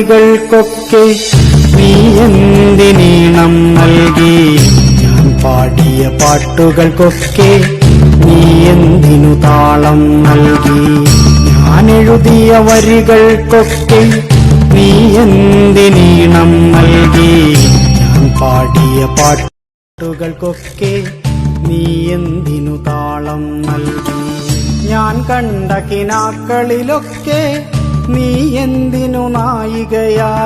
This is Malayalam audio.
വരികൾക്കൊക്കെ നീ എന്തിനീണം നൽകി? ഞാൻ പാടിയ പാട്ടുകൾക്കൊക്കെ നീ എന്തിനു താളം നൽകി? ഞാൻ എഴുതിയ വരികൾക്കൊക്കെ നീ എന്തിനീണം നൽകി? ഞാൻ പാടിയ പാട്ടുകൾക്കൊക്കെ നീ എന്തിനു താളം നൽകി? ഞാൻ കണ്ട കിനാക്കളിലൊക്കെ നീ എന്തിനു നായികയായി?